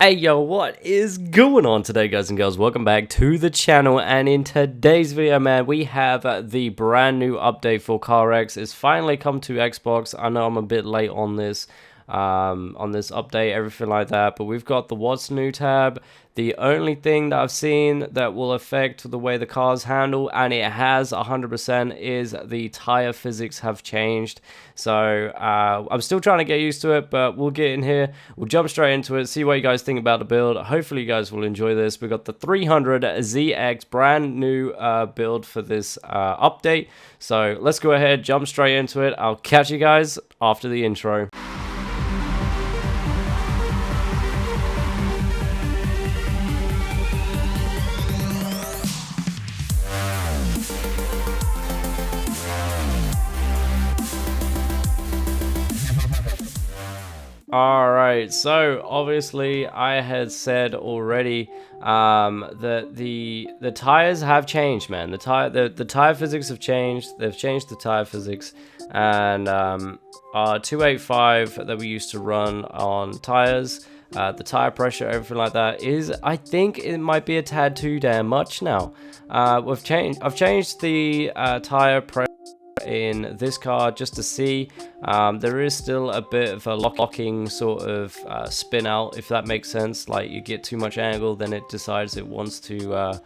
Hey yo, what is going on today, guys and girls? Welcome back to the channel, and in today's video, man, we have the brand new update for CarX. It's finally come to Xbox. I know I'm a bit late on this update, everything like that, but we've got the What's New tab. The only thing that I've seen that will affect the way the cars handle, and it has 100%, is the tire physics have changed. So I'm still trying to get used to it, but we'll get in here, we'll jump straight into it, see what you guys think about the build. Hopefully you guys will enjoy this. We've got the 300ZX brand new build for this update. So let's go ahead, jump straight into it. I'll catch you guys after the intro. Alright, so obviously I had said already that the tires have changed, man. The tire physics have changed. They've changed the tire physics, and our 285 that we used to run on tires, the tire pressure, everything like that, is, I think it might be a tad too damn much now. I've changed the tire pressure in this car just to see. There is still a bit of a locking sort of spin out, if that makes sense. Like, you get too much angle, then it decides it wants to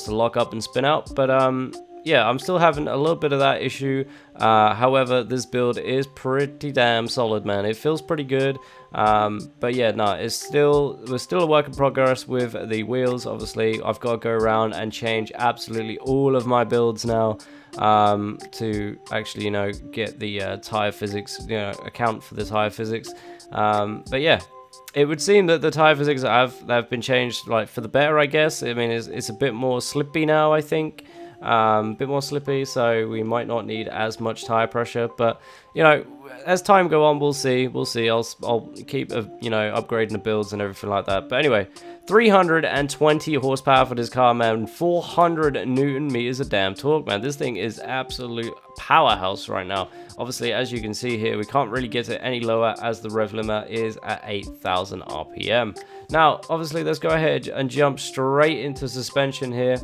lock up and spin out. But yeah, I'm still having a little bit of that issue. However, this build is pretty damn solid, man. It feels pretty good. But yeah, no, we're still a work in progress with the wheels. Obviously, I've got to go around and change absolutely all of my builds now, to actually, you know, get the tire physics, you know, account for the tire physics. But yeah, it would seem that the tire physics have been changed, like, for the better, I guess. I mean, it's a bit more slippy now, I think. A bit more slippy, so we might not need as much tire pressure, but you know, as time go on, we'll see. I'll keep you know, upgrading the builds and everything like that. But anyway, 320 horsepower for this car, man. 400 newton meters of damn torque, man. This thing is absolute powerhouse right now. Obviously, as you can see here, we can't really get it any lower, as the rev limit is at 8,000 rpm. Now obviously, let's go ahead and jump straight into suspension here.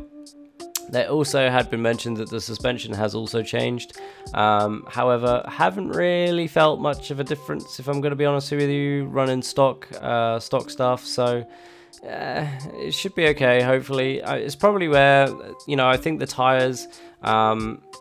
They also had been mentioned that the suspension has also changed. However, haven't really felt much of a difference, if I'm going to be honest with you, running stock stuff. So it should be okay, hopefully. It's probably where, you know, I think the tires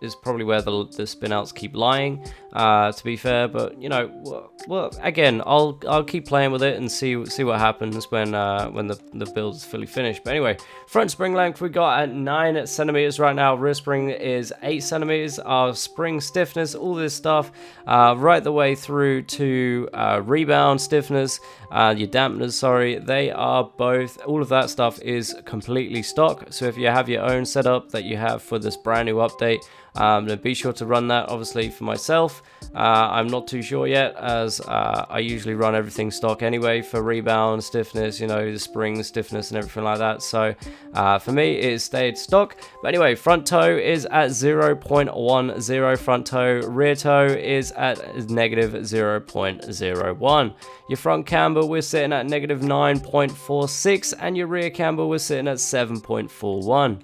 is probably where the spin outs keep lying, to be fair. But you know, well, again, I'll keep playing with it and see what happens when the build is fully finished. But anyway, front spring length we got at 9 centimeters right now. Rear spring is 8 centimeters. Our spring stiffness, all this stuff, right the way through to rebound stiffness, your dampeners, sorry, they are both, all of that stuff is completely stock. So if you have your own setup that you have for this brand new update, then be sure to run that. Obviously, for myself, I'm not too sure yet, as I usually run everything stock anyway for rebound stiffness, you know, the spring stiffness and everything like that. So for me, it stayed stock. But anyway, front toe is at 0.10 front toe, rear toe is at negative 0.01. Your front camber, we're sitting at negative 9.46, and your rear camber, we're sitting at 7.41.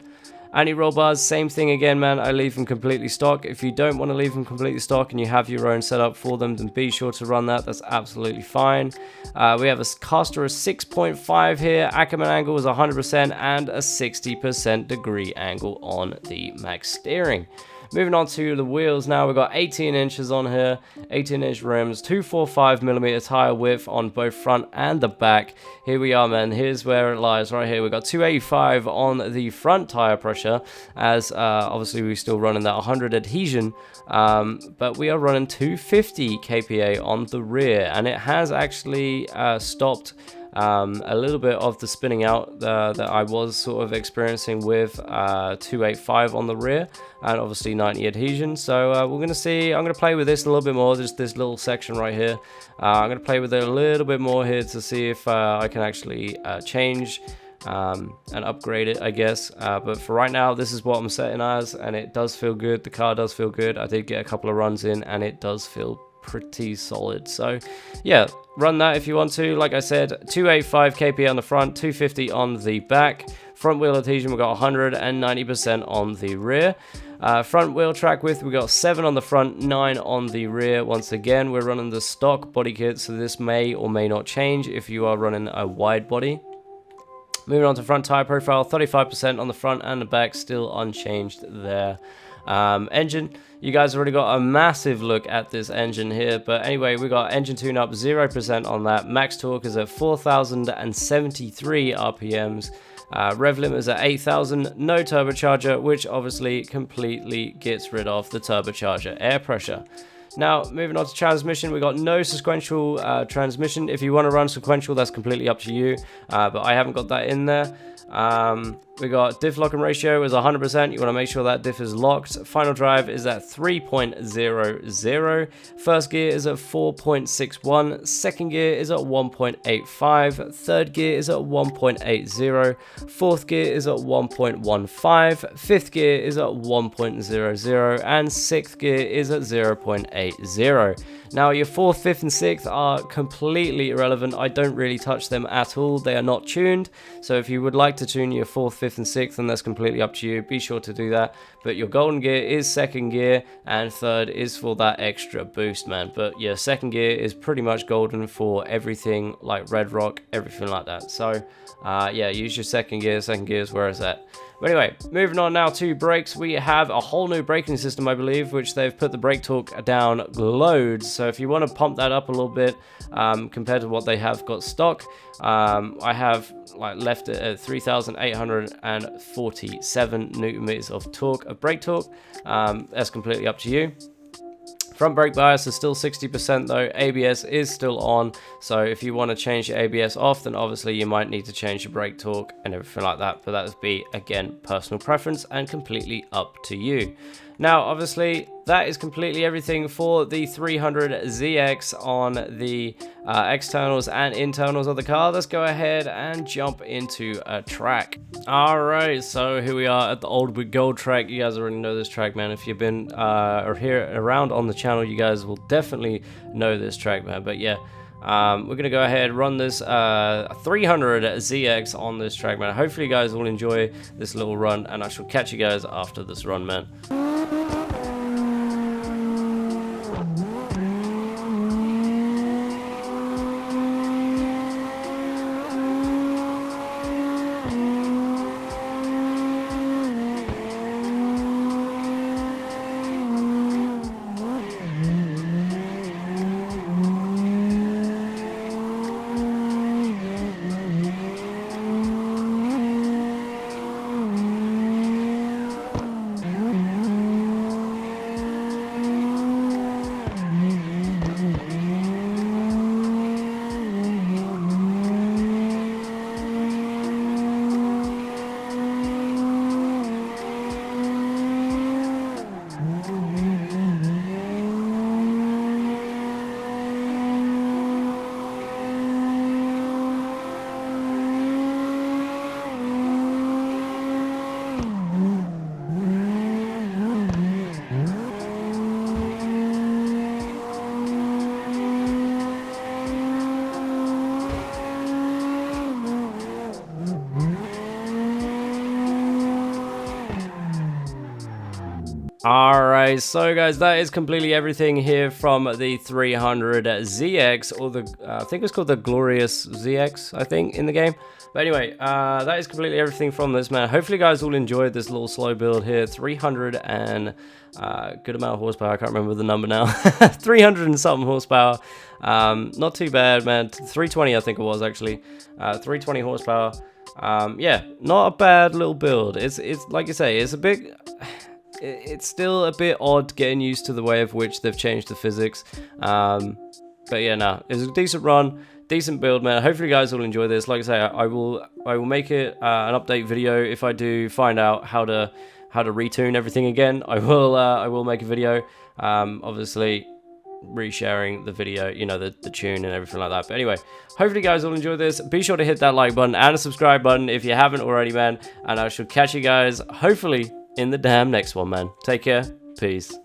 Anti-roll bars, same thing again, man. I leave them completely stock. If you don't want to leave them completely stock and you have your own setup for them, then be sure to run that. That's absolutely fine. We have a caster of 6.5 here. Ackerman angle is 100%, and a 60% degree angle on the max steering. Moving on to the wheels now, we've got 18 inches on here, 18-inch rims, 245mm tire width on both front and the back. Here we are, man. Here's where it lies right here. We've got 285 on the front tire pressure, as obviously we're still running that 100 adhesion, but we are running 250 kPa on the rear, and it has actually stopped a little bit of the spinning out that I was sort of experiencing with 285 on the rear, and obviously 90 adhesion. So we're going to see, I'm going to play with this a little bit more, just this little section right here. I'm going to play with it a little bit more here to see if I can actually change and upgrade it, I guess. But for right now, this is what I'm setting as, and it does feel good. The car does feel good. I did get a couple of runs in, and it does feel pretty solid. So yeah, run that if you want to. Like I said, 285 kph on the front, 250 on the back. Front wheel adhesion, we got 190% on the rear. Front wheel track width, we got 7 on the front, 9 on the rear. Once again, we're running the stock body kit, so this may or may not change if you are running a wide body. Moving on to front tire profile, 35% on the front and the back, still unchanged there. Engine, you guys already got a massive look at this engine here, but anyway, we got engine tune up 0% on that. Max torque is at 4,073 RPMs. Rev limit is at 8,000, no turbocharger, which obviously completely gets rid of the turbocharger air pressure. Now, moving on to transmission, we got no sequential transmission. If you want to run sequential, that's completely up to you, but I haven't got that in there. We got diff locking ratio is 100%. You want to make sure that diff is locked. Final drive is at 3.00. First gear is at 4.61. Second gear is at 1.85. Third gear is at 1.80. Fourth gear is at 1.15. Fifth gear is at 1.00. And sixth gear is at 0.80. Now, your fourth, fifth, and sixth are completely irrelevant. I don't really touch them at all. They are not tuned. So if you would like to tune your fourth, fifth, and sixth, then that's completely up to you. Be sure to do that. But your golden gear is second gear, and third is for that extra boost, man. But your second gear is pretty much golden for everything like Red Rock, everything like that. So yeah, use your second gear. Second gear is where it's at. But anyway, moving on now to brakes, we have a whole new braking system, I believe, which they've put the brake torque down loads. So if you want to pump that up a little bit compared to what they have got stock, I have left it at 3,847 newton meters of torque, of brake torque. That's completely up to you. Front brake bias is still 60% though. ABS is still on, so if you want to change your ABS off, then obviously you might need to change your brake torque and everything like that, but that would be, again, personal preference and completely up to you. Now, obviously, that is completely everything for the 300ZX on the externals and internals of the car. Let's go ahead and jump into a track. All right, so here we are at the Old Gold track. You guys already know this track, man. If you've been or here around on the channel, you guys will definitely know this track, man. But yeah, we're gonna go ahead and run this 300ZX on this track, man. Hopefully you guys will enjoy this little run, and I shall catch you guys after this run, man. Alright, so guys, that is completely everything here from the 300ZX, or the, I think it's called the Glorious ZX, I think, in the game. But anyway, that is completely everything from this, man. Hopefully you guys all enjoyed this little slow build here. 300 and good amount of horsepower, I can't remember the number now. 300 and something horsepower. Not too bad, man. 320 I think it was, actually. 320 horsepower. Yeah, not a bad little build. It's like you say, it's a bit... It's still a bit odd getting used to the way of which they've changed the physics. But yeah, no, it's a decent run, decent build, man. Hopefully you guys will enjoy this. Like I say, I will make it an update video if I do find out how to retune everything again. I will make a video. Obviously resharing the video, you know, the tune and everything like that. But anyway, hopefully you guys will enjoy this. Be sure to hit that like button and a subscribe button if you haven't already, man. And I shall catch you guys hopefully in the damn next one, man. Take care. Peace.